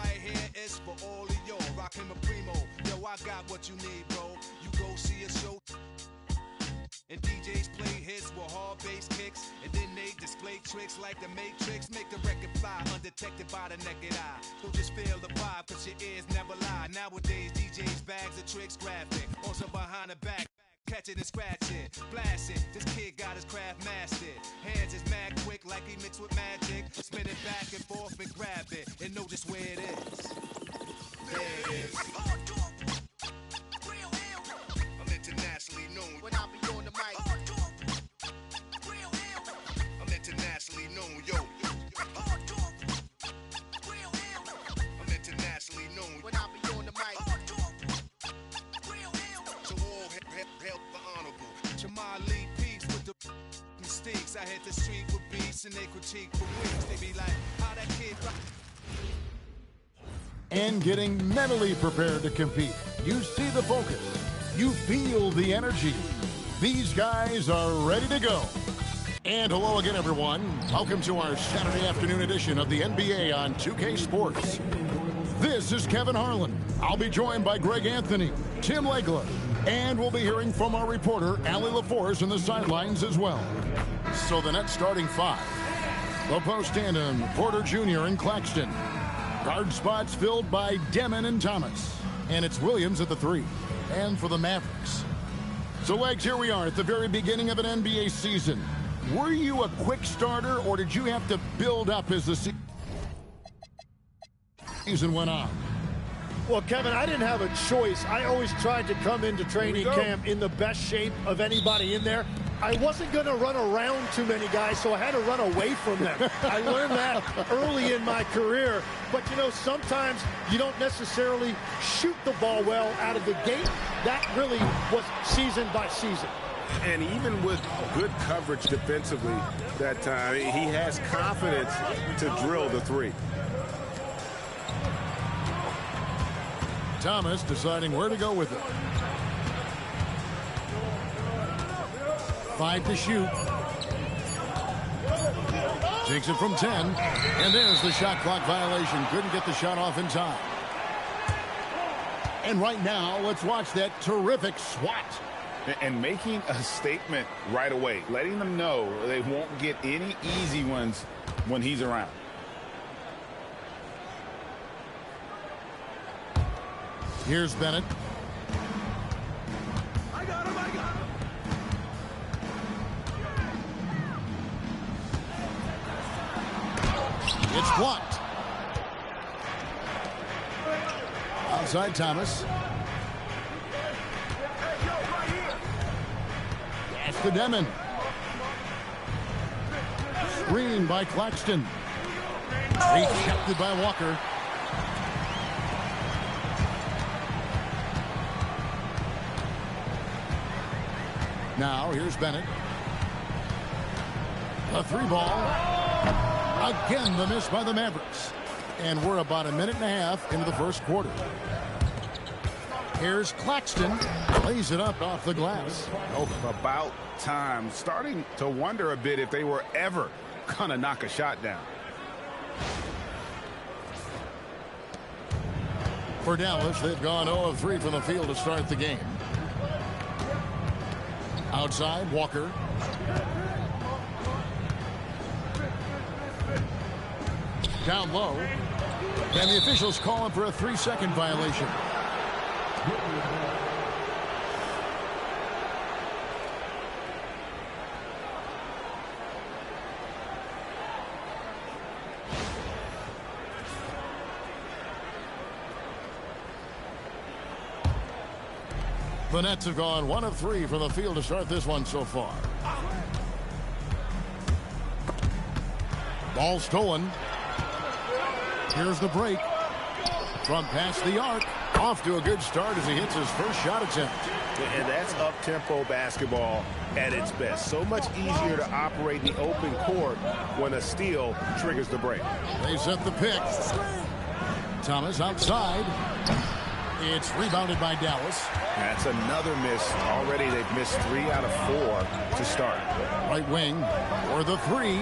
right here is for all of y'all. Rockin' my primo. Yo, I got what you need, bro. You go see a show. And DJs play hits with hard bass kicks. And then they display tricks like the Matrix. Make the record fly undetected by the naked eye. So just feel the vibe, cause your ears never lie. Nowadays, DJs bags of tricks graphic. On some behind the back. Catch it and scratch it, blast it. This kid got his craft mastered. Hands is mad quick like he mixed with magic. Spin it back and forth and grab it and know just where it is. There it is. I'm internationally known when I be on the mic. I'm internationally known, yo. I'm internationally known when I be on the mic. Help the honorable. Jamal lead peace with the mistakes. I hit the street with beats and they critique for weeks. They be like, how that kid rock. And getting mentally prepared to compete. You see the focus. You feel the energy. These guys are ready to go. And hello again, everyone. Welcome to our Saturday afternoon edition of the NBA on 2K Sports. This is Kevin Harlan. I'll be joined by Greg Anthony, Tim Legler, and we'll be hearing from our reporter, Allie LaForce, on the sidelines as well. So the net starting five. The post tandem, Porter Jr. and Claxton. Guard spots filled by Demon and Thomas. And it's Williams at the three. And for the Mavericks. So, Legs, here we are at the very beginning of an NBA season. Were you a quick starter, or did you have to build up as the season went on? Well, Kevin, I didn't have a choice. I always tried to come into training camp in the best shape of anybody in there. I wasn't going to run around too many guys, so I had to run away from them. I learned that early in my career. But, you know, sometimes you don't necessarily shoot the ball well out of the gate. That really was season by season. And even with good coverage defensively that time, he has confidence to drill the three. Thomas deciding where to go with it. 5 to shoot. Takes it from 10. And there's the shot clock violation. Couldn't get the shot off in time. And right now, let's watch that terrific swat. And making a statement right away, letting them know they won't get any easy ones when he's around. Here's Bennett. I got him, I got him. It's blocked. Outside Thomas. That's the Demon. Screen by Claxton. Rejected by Walker. Now, here's Bennett. A three ball. Again, the miss by the Mavericks. And we're about a minute and a half into the first quarter. Here's Claxton. Lays it up off the glass. Oh, about time. Starting to wonder a bit if they were ever going to knock a shot down. For Dallas, they've gone 0 of 3 from the field to start the game. Outside, Walker. Down low. And the officials call him for a 3-second violation. The Nets have gone 1 of 3 from the field to start this one so far. Ball stolen. Here's the break. From past the arc. Off to a good start as he hits his first shot attempt. And that's up-tempo basketball at its best. So much easier to operate in the open court when a steal triggers the break. They set the pick. Thomas outside. It's rebounded by Dallas. That's another miss. Already they've missed 3 out of 4 to start. Right wing for the 3.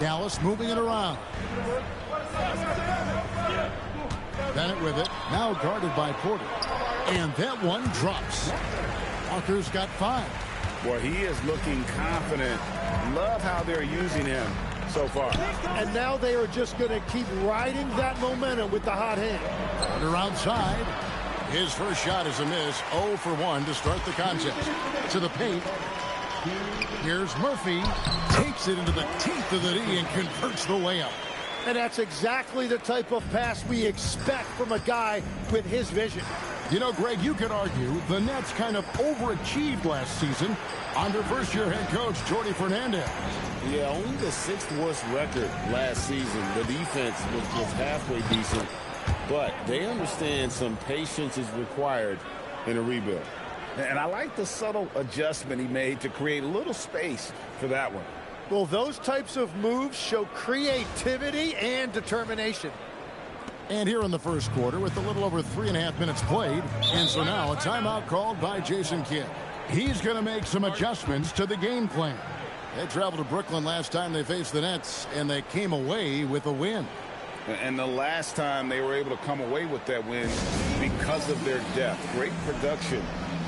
Dallas moving it around. Bennett with it. Now guarded by Porter. And that one drops. Walker's got 5. Well, he is looking confident. Love how they're using him so far. And now they are just going to keep riding that momentum with the hot hand. Porter outside. His first shot is a miss. 0 for 1 to start the contest. To the paint. Here's Murphy. Takes it into the teeth of the D and converts the layup. And that's exactly the type of pass we expect from a guy with his vision. You know, Greg, you could argue the Nets kind of overachieved last season under first-year head coach Jordi Fernandez. Yeah, only the 6th worst record last season. The defense was halfway decent, but they understand some patience is required in a rebuild. And I like the subtle adjustment he made to create a little space for that one. Well, those types of moves show creativity and determination. And here in the first quarter with a little over 3.5 minutes played. And so now a timeout called by Jason Kidd. He's going to make some adjustments to the game plan. They traveled to Brooklyn last time they faced the Nets, and they came away with a win. And the last time they were able to come away with that win because of their depth. Great production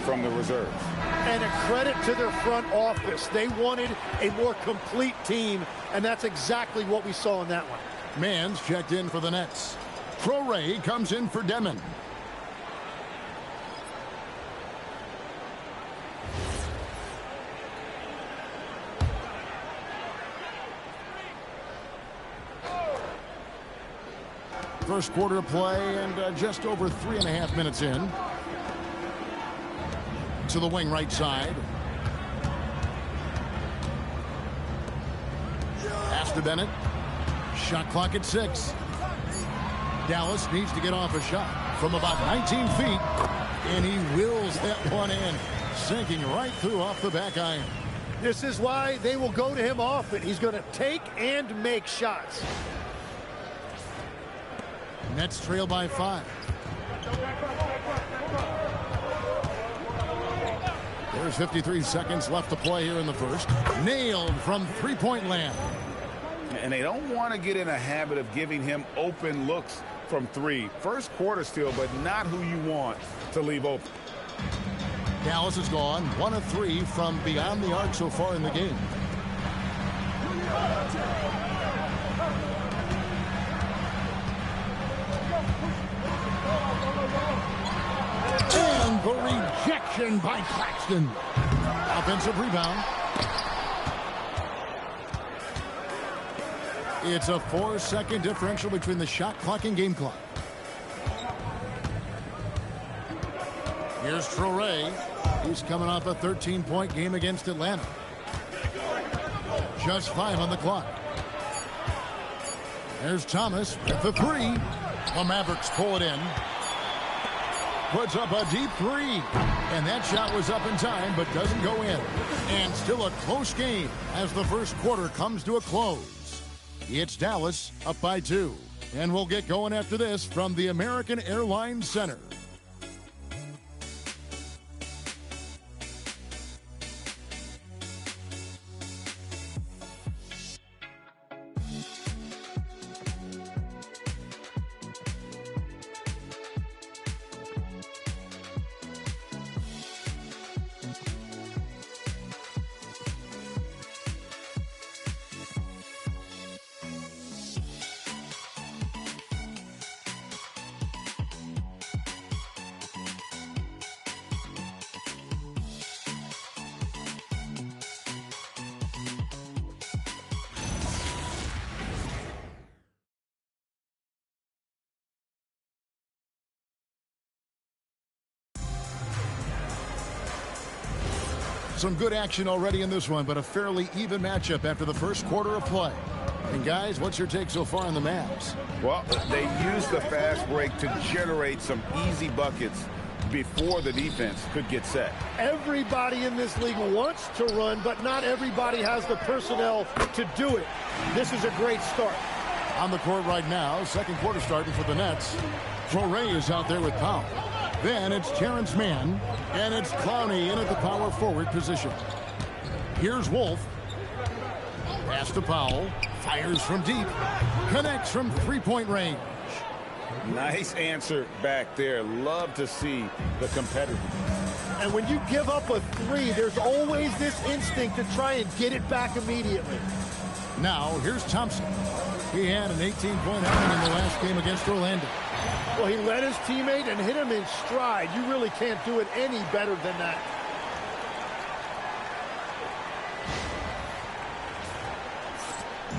from the reserves. And a credit to their front office. They wanted a more complete team, and that's exactly what we saw in that one. Mans checked in for the Nets. Traore comes in for Demon. First quarter of play and just over 3.5 minutes in. To the wing right side. Pass to Bennett. Shot clock at 6. Dallas needs to get off a shot from about 19 feet. And he wills that one in. Sinking right through off the back iron. This is why they will go to him often. He's going to take and make shots. Nets trail by 5. There's 53 seconds left to play here in the first. Nailed from three-point land. And they don't want to get in a habit of giving him open looks from 3. First quarter still, but not who you want to leave open. Dallas is gone. 1 of 3 from beyond the arc so far in the game. And the rejection by Claxton. Offensive rebound. It's a 4-second differential between the shot clock and game clock. Here's Traore. He's coming off a 13-point game against Atlanta. Just 5 on the clock. There's Thomas with the 3. The Mavericks pull it in. Puts up a deep 3. And that shot was up in time, but doesn't go in. And still a close game as the first quarter comes to a close. It's Dallas up by 2. And we'll get going after this from the American Airlines Center. Some good action already in this one, but a fairly even matchup after the first quarter of play. And guys, what's your take so far on the Mavs? Well, they used the fast break to generate some easy buckets before the defense could get set. Everybody in this league wants to run, but not everybody has the personnel to do it. This is a great start. On the court right now, second quarter starting for the Nets. Traore is out there with Powell. Then it's Terrence Mann, and it's Clowney in at the power forward position. Here's Wolf. Pass to Powell. Fires from deep. Connects from three-point range. Nice answer back there. Love to see the competitor. And when you give up a 3, there's always this instinct to try and get it back immediately. Now, here's Thompson. He had an 18-point outing in the last game against Orlando. Well, he led his teammate and hit him in stride. You really can't do it any better than that.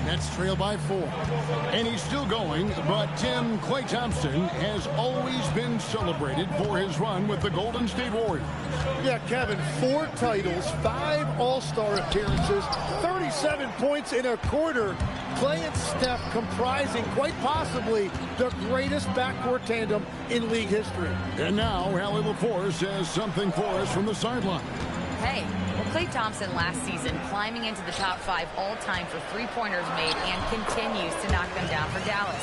Nets trail by 4. And he's still going, but Tim, Klay Thompson has always been celebrated for his run with the Golden State Warriors. Yeah, Kevin, 4 titles, 5 All-Star appearances, 37 points in a quarter. Klay and Steph comprising quite possibly the greatest backcourt tandem in league history. And now, Allie LaForce has something for us from the sideline. Hey, well, Klay Thompson last season climbing into the top 5 all-time for three-pointers made and continues to knock them down for Dallas.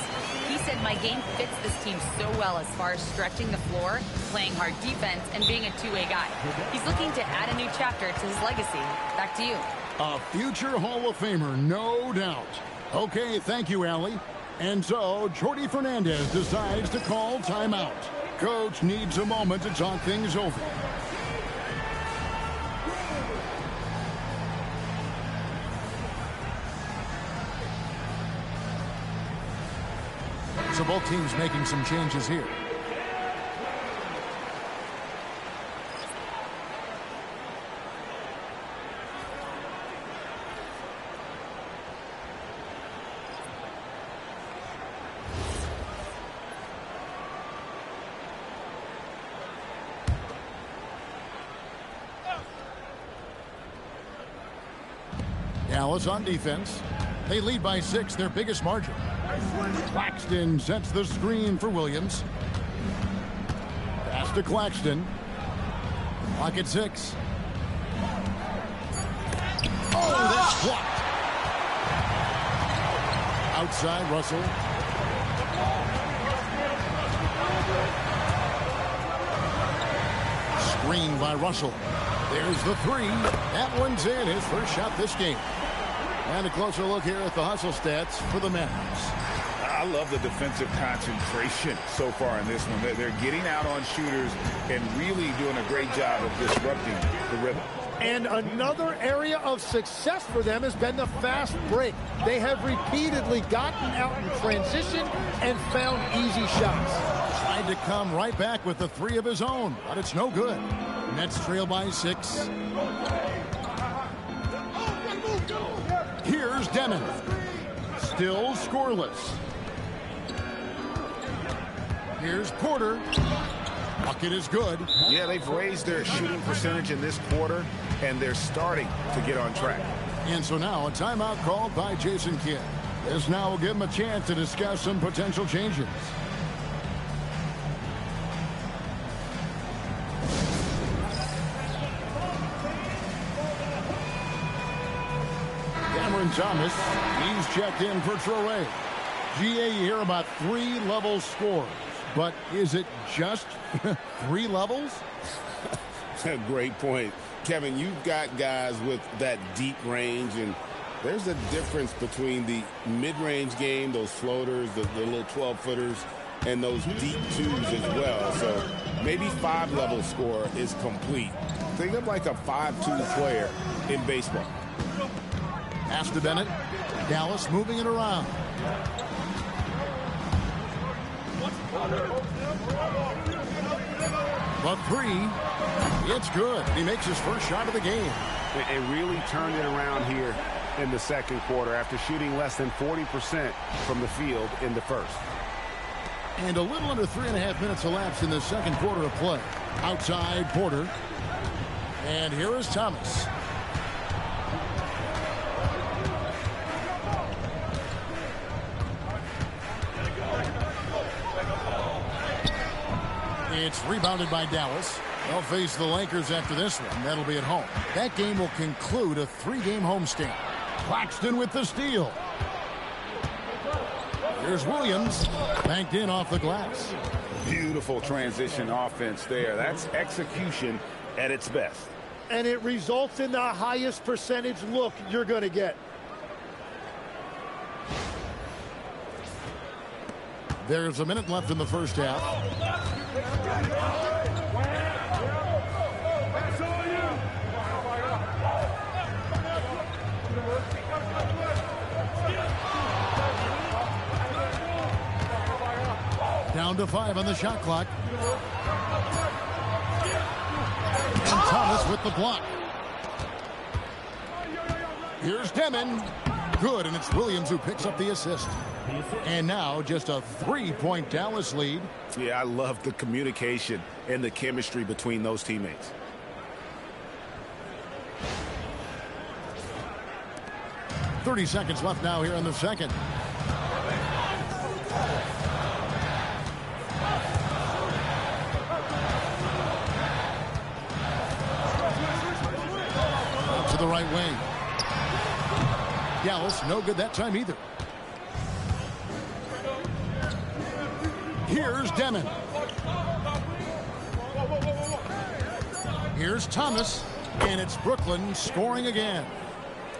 He said, my game fits this team so well as far as stretching the floor, playing hard defense, and being a two-way guy. He's looking to add a new chapter to his legacy. Back to you. A future Hall of Famer, no doubt. Okay, thank you, Allie. And so, Jordi Fernandez decides to call timeout. Coach needs a moment to talk things over. So both teams making some changes here. Dallas on defense. They lead by 6, their biggest margin. Claxton sets the screen for Williams. Pass to Claxton. Clock at 6. Oh, that's blocked. Outside, Russell. Screen by Russell. There's the 3. That one's in, his first shot this game. And a closer look here at the hustle stats for the Mavericks. I love the defensive concentration so far in this one. They're getting out on shooters and really doing a great job of disrupting the rhythm. And another area of success for them has been the fast break. They have repeatedly gotten out in transition and found easy shots. Tried to come right back with the 3 of his own, but it's no good. Nets trail by 6. Here's Demon. Still scoreless. Here's Porter. Bucket is good. Yeah, they've raised their shooting percentage in this quarter, and they're starting to get on track. And so now a timeout called by Jason Kidd. This now will give him a chance to discuss some potential changes. Thomas, he's checked in for Traore. GA, you hear about 3 level scores, but is it just 3 levels? Great point. Kevin, you've got guys with that deep range, and there's a difference between the mid-range game, those floaters, the little 12-footers, and those deep 2s as well. So maybe 5-level score is complete. Think of like a 5-2 player in baseball. Pass to Bennett. Dallas moving it around. The 3. It's good. He makes his first shot of the game. They really turned it around here in the second quarter after shooting less than 40% from the field in the first. And a little under 3.5 minutes elapsed in the second quarter of play. Outside, Porter. And here is Thomas. It's rebounded by Dallas. They'll face the Lakers after this one. That'll be at home. That game will conclude a 3-game homestand. Claxton with the steal. Here's Williams. Banked in off the glass. Beautiful transition offense there. That's execution at its best. And it results in the highest percentage look you're going to get. There's a minute left in the first half. Down to 5 on the shot clock. And Thomas with the block. Here's Demon. Good, and it's Williams who picks up the assist. And now just a 3-point Dallas lead. Yeah, I love the communication and the chemistry between those teammates. .30 seconds left now here in the second. Out to the right wing. Dallas no good that time either. Here's Demon. Here's Thomas. And it's Brooklyn scoring again.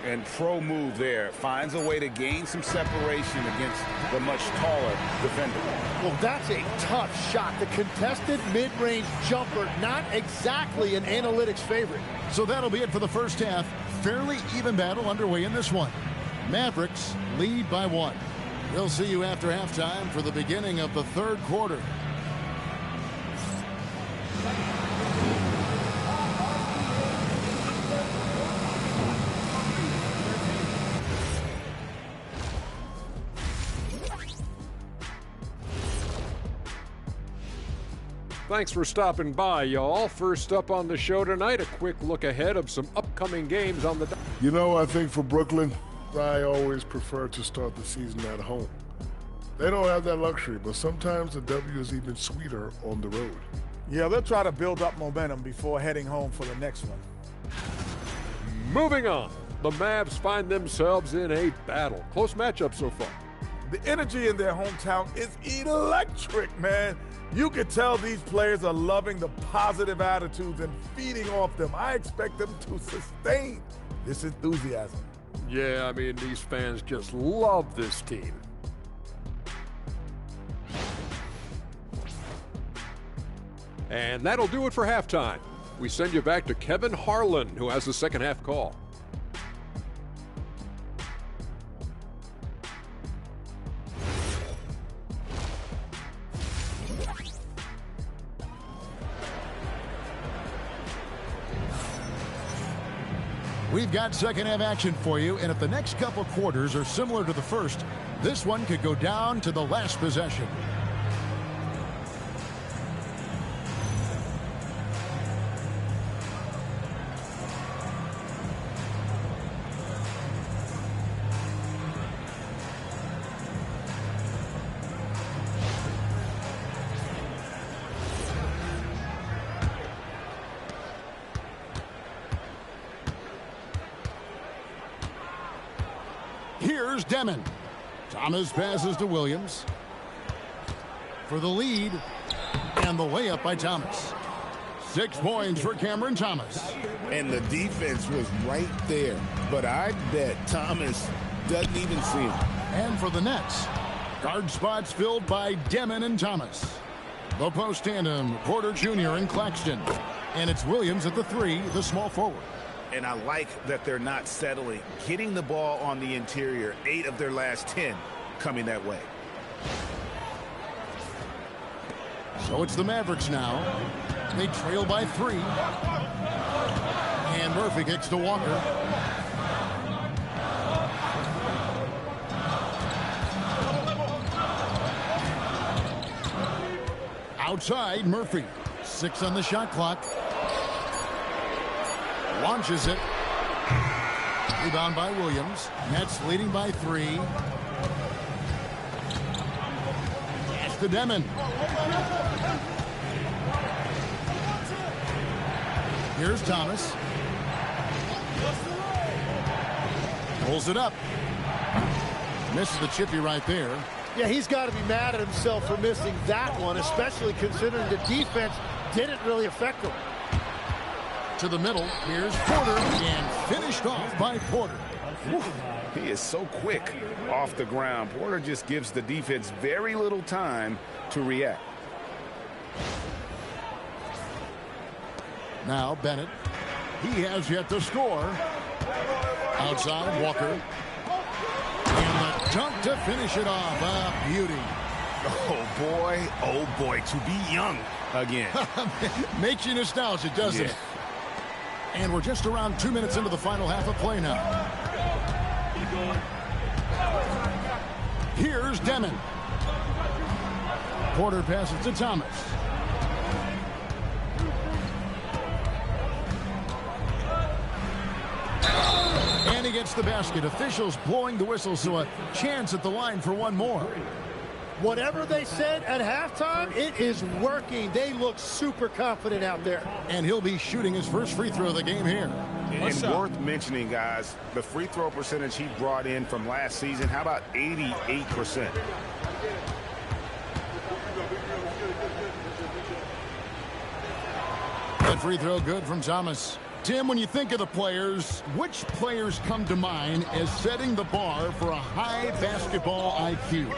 And pro move there. Finds a way to gain some separation against the much taller defender. Well, that's a tough shot. The contested mid-range jumper, not exactly an analytics favorite. So that'll be it for the first half. Fairly even battle underway in this one. Mavericks lead by 1. We'll see you after halftime for the beginning of the third quarter. Thanks for stopping by, y'all. First up on the show tonight, a quick look ahead of some upcoming games on the... You know, I think for Brooklyn, I always prefer to start the season at home. They don't have that luxury, but sometimes the W is even sweeter on the road. Yeah, they'll try to build up momentum before heading home for the next one. Moving on, the Mavs find themselves in a battle. Close matchup so far. The energy in their hometown is electric, man. You can tell these players are loving the positive attitudes and feeding off them. I expect them to sustain this enthusiasm. Yeah, I mean, these fans just love this team. And that'll do it for halftime. We send you back to Kevin Harlan, who has the second half call. We've got second half action for you, and if the next couple quarters are similar to the first, this one could go down to the last possession. Here's Demon. Thomas passes to Williams. For the lead. And the layup by Thomas. 6 points for Cameron Thomas. And the defense was right there. But I bet Thomas doesn't even see him. And for the Nets, guard spots filled by Demon and Thomas. The post tandem, Porter Jr. and Claxton. And it's Williams at the 3, the small forward. And I like that they're not settling. Getting the ball on the interior, 8 of their last 10 coming that way. So it's the Mavericks now. They trail by 3. And Murphy kicks to Walker. Outside, Murphy. 6 on the shot clock. Launches it. Rebound by Williams. Nets leading by 3. Pass to Demon. Here's Thomas. Pulls it up. Misses the chippy right there. Yeah, he's got to be mad at himself for missing that one, especially considering the defense didn't really affect him. To the middle, here's Porter, and finished off by Porter. He is so quick off the ground. Porter just gives the defense very little time to react. Now Bennett. He has yet to score. Outside, Walker. And the dunk to finish it off. A beauty. Oh boy, to be young again. Makes you nostalgic, doesn't it? And we're just around 2 minutes into the final half of play now. Here's Demon. Porter passes to Thomas. And he gets the basket. Officials blowing the whistle, so a chance at the line for one more. Whatever they said at halftime, it is working. They look super confident out there. And he'll be shooting his first free throw of the game here. And worth mentioning, guys, the free throw percentage he brought in from last season, how about 88%? That free throw good from Thomas. Tim, when you think of the players, which players come to mind as setting the bar for a high basketball IQ?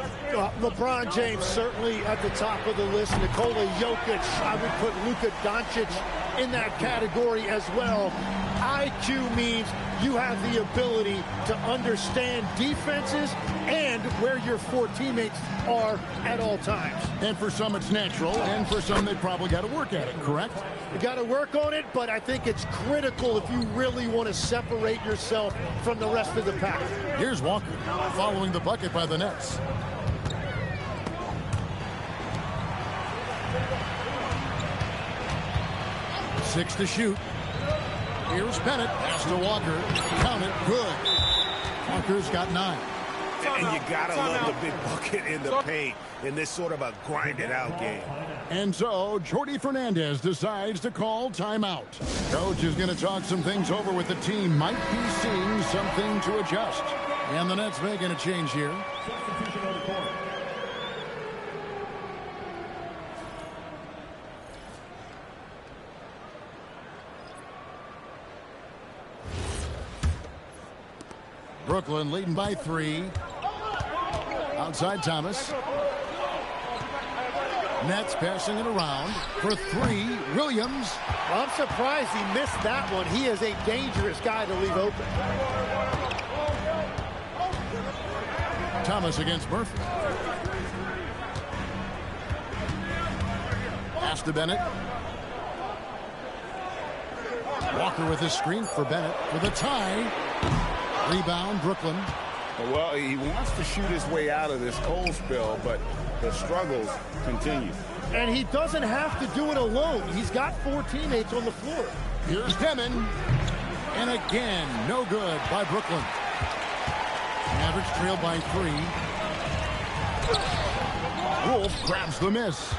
LeBron James certainly at the top of the list. Nikola Jokic, I would put Luka Doncic in that category as well. IQ means you have the ability to understand defenses and where your four teammates are at all times. And for some it's natural, and for some they probably got to work at it, correct? You got to work on it, but I think it's critical if you really want to separate yourself from the rest of the pack. Here's Walker following the bucket by the Nets. Six to shoot. Here's Bennett. Pass to Walker. Count it. Good. Walker's got 9. And you got to love the big bucket in the paint in this sort of a grinded-out game. And so, Jordi Fernandez decides to call timeout. Coach is going to talk some things over with the team. Might be seeing something to adjust. And the Nets making a change here. Brooklyn leading by 3. Outside Thomas. Nets passing it around for 3. Williams. Well, I'm surprised he missed that one. He is a dangerous guy to leave open. Thomas against Murphy. Pass to Bennett. Walker with his screen for Bennett for the tie. Rebound, Brooklyn. Well, he wants to shoot his way out of this cold spell, but the struggles continue. And he doesn't have to do it alone. He's got 4 teammates on the floor. Here's Demon. And again, no good by Brooklyn. Mavericks trail by 3. Wolf grabs the miss.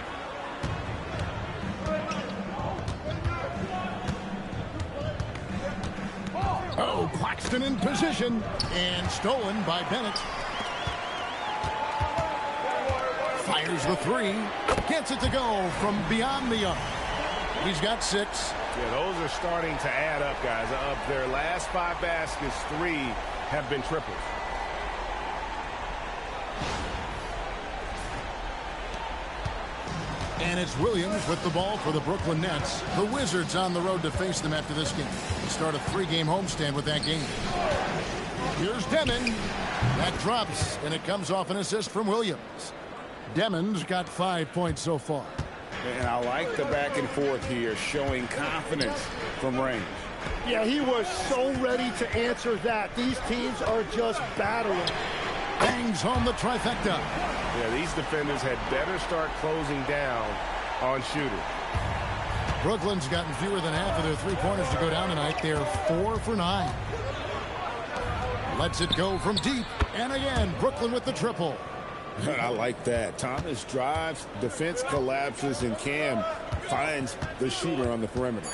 Oh, Claxton in position. And stolen by Bennett. Fires the 3. Gets it to go from beyond the arc. He's got 6. Yeah, those are starting to add up, guys. Of their last 5 baskets, 3 have been triples. And it's Williams with the ball for the Brooklyn Nets. The Wizards on the road to face them after this game. They start a 3-game homestand with that game. Here's Demon. That drops, and it comes off an assist from Williams. Demon's got 5 points so far. And I like the back and forth here, showing confidence from range. Yeah, he was so ready to answer that. These teams are just battling. Bangs home the trifecta. Yeah, these defenders had better start closing down on shooters. Brooklyn's gotten fewer than half of their 3-pointers to go down tonight. They're 4 for 9. Lets it go from deep. And again, Brooklyn with the triple. I like that. Thomas drives, defense collapses, and Cam finds the shooter on the perimeter.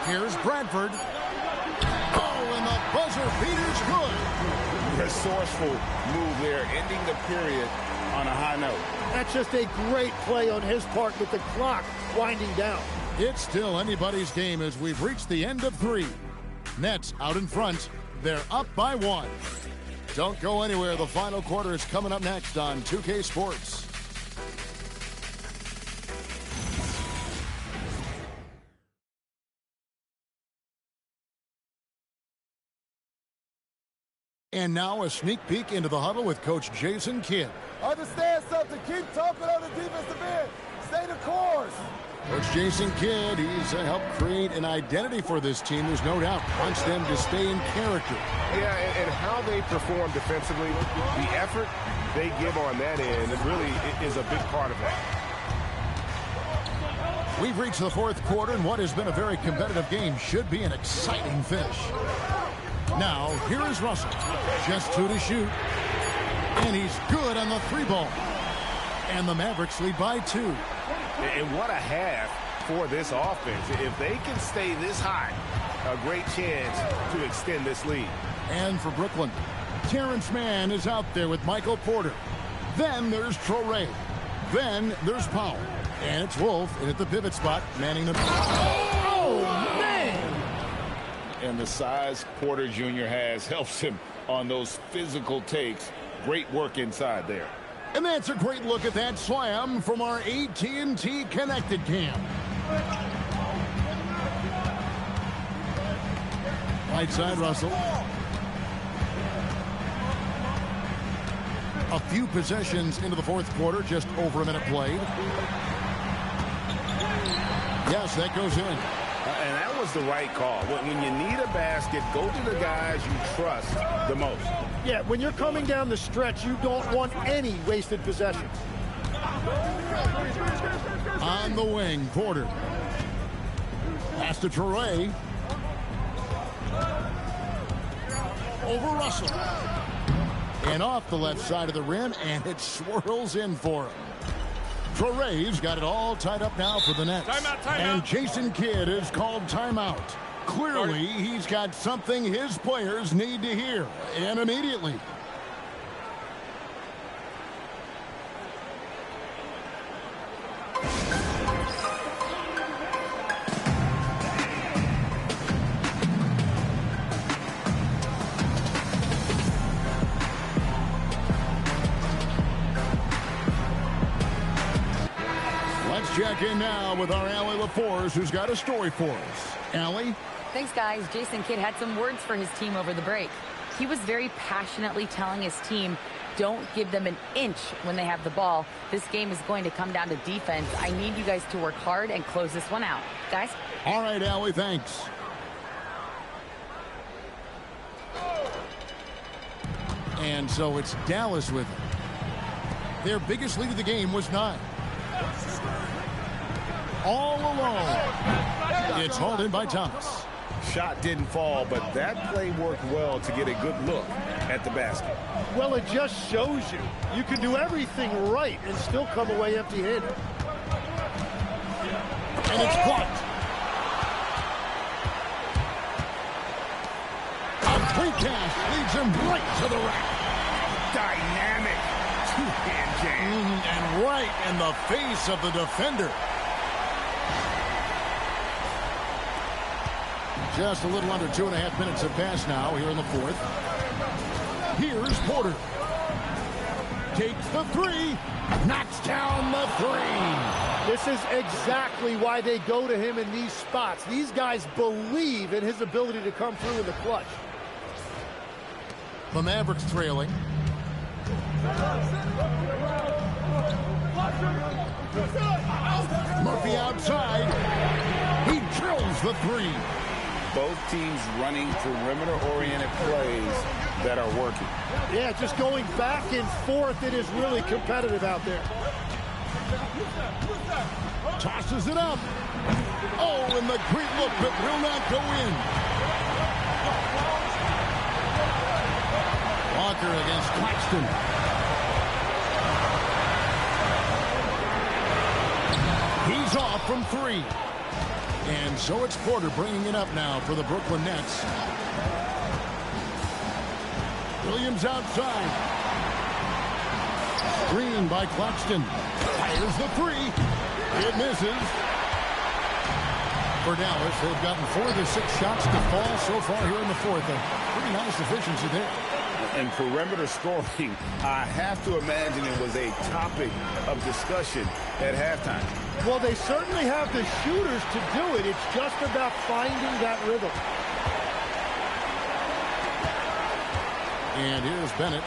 Here's Bradford. Oh, and the buzzer beater's good. Resourceful move there, ending the period on a high note. That's just a great play on his part with the clock winding down. It's still anybody's game as we've reached the end of 3. Nets out in front They're up by 1. Don't go anywhere. The final quarter is coming up next on 2K Sports. And now a sneak peek into the huddle with Coach Jason Kidd. Understand something. Keep talking on the defensive end. Stay the course. Coach Jason Kidd, he's helped create an identity for this team. There's no doubt. Wants them to stay in character. Yeah, and how they perform defensively, the effort they give on that end, it really is a big part of that. We've reached the fourth quarter, and what has been a very competitive game should be an exciting finish. Now, here is Russell. Just 2 to shoot. And he's good on the 3-ball. And the Mavericks lead by 2. And what a half for this offense. If they can stay this high, a great chance to extend this lead. And for Brooklyn, Terrence Mann is out there with Michael Porter. Then there's Traoré. Then there's Powell. And it's Wolf in at the pivot spot, manning the... Oh, man! And the size Porter Jr. has helps him on those physical takes. Great work inside there. And that's a great look at that slam from our AT&T Connected Cam. Right side, Russell. A few possessions into the fourth quarter, just over a minute played. Yes, that goes in. And that was the right call. When you need a basket, go to the guys you trust the most. Yeah, when you're coming down the stretch, you don't want any wasted possessions. On the wing, Porter. Pass to Traoré. Over Russell. And off the left side of the rim, and it swirls in for him. Traoré's got it all tied up now for the Nets. Timeout. And Jason Kidd is called timeout. Clearly, he's got something his players need to hear, and immediately. Check in now with our Allie LaForce, who's got a story for us. Allie? Thanks, guys. Jason Kidd had some words for his team over the break. He was very passionately telling his team, don't give them an inch when they have the ball. This game is going to come down to defense. I need you guys to work hard and close this one out. Guys? All right, Allie, thanks. And so it's Dallas with it. Their biggest lead of the game was 9. All alone. It's hauled in by Thomas. Shot didn't fall, but that play worked well to get a good look at the basket. Well, it just shows you. You can do everything right and still come away empty-handed. And it's blocked. A quick pass leads him right to the rack. Dynamic two-hand jam. And right in the face of the defender. Just a little under 2.5 minutes have passed now here in the fourth. Here's Porter. Takes the 3. Knocks down the 3. This is exactly why they go to him in these spots. These guys believe in his ability to come through in the clutch. The Mavericks trailing. Murphy outside. He drills the 3. Both teams running perimeter-oriented plays that are working. Yeah, just going back and forth. It is really competitive out there. Tosses it up. Oh, and the great look, but will not go in. Walker against Claxton. He's off from 3. And so it's Porter bringing it up now for the Brooklyn Nets. Williams outside. Screen by Claxton. Fires the 3. It misses. For Dallas, they've gotten 4 of the 6 shots to fall so far here in the fourth. A pretty nice efficiency there. And perimeter scoring, I have to imagine it was a topic of discussion at halftime. Well, they certainly have the shooters to do it. It's just about finding that rhythm. And here's Bennett.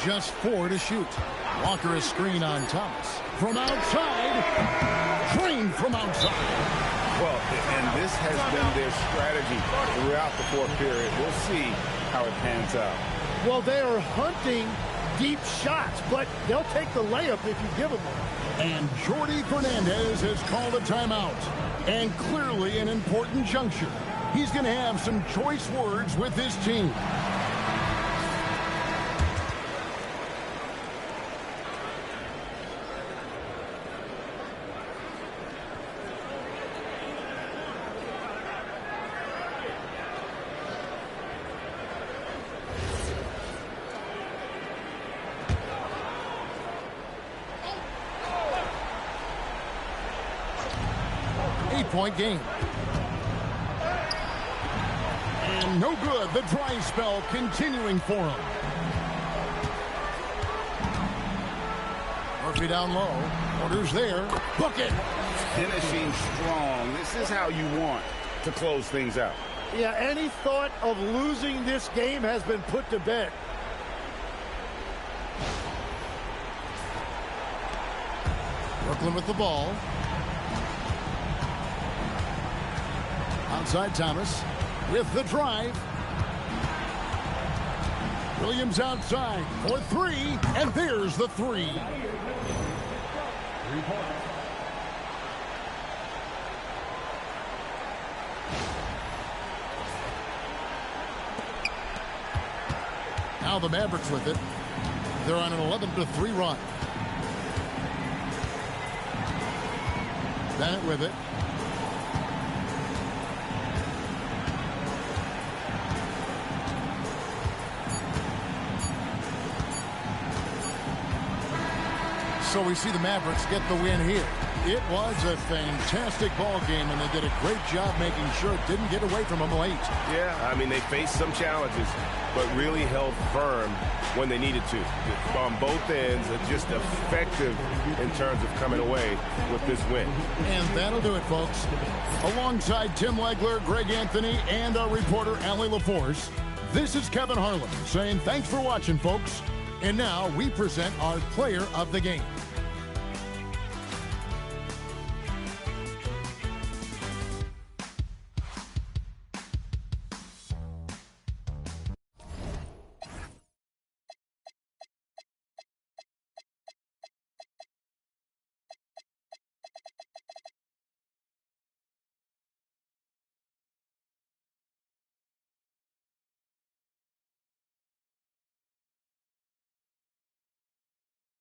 Just 4 to shoot. Walker a screen on Thomas. From outside. Drained from outside. Well, and this has been their strategy throughout the fourth period. We'll see how it pans out. Well, they are hunting deep shots, but they'll take the layup if you give them one. And Jordi Fernandez has called a timeout. And clearly an important juncture. He's going to have some choice words with his team. Point game. And no good. The dry spell continuing for him. Murphy down low. Orders there. Bucket. Finishing strong. This is how you want to close things out. Yeah, any thought of losing this game has been put to bed. Brooklyn with the ball. Outside Thomas with the drive. Williams outside for 3, and there's the 3. Now the Mavericks with it. They're on an 11-3 run. Bennett with it. So we see the Mavericks get the win here. It was a fantastic ball game, and they did a great job making sure it didn't get away from them late. Yeah, I mean, they faced some challenges, but really held firm when they needed to. On both ends, just effective in terms of coming away with this win. And that'll do it, folks. Alongside Tim Legler, Greg Anthony, and our reporter, Allie LaForce, this is Kevin Harlan saying thanks for watching, folks. And now we present our player of the game.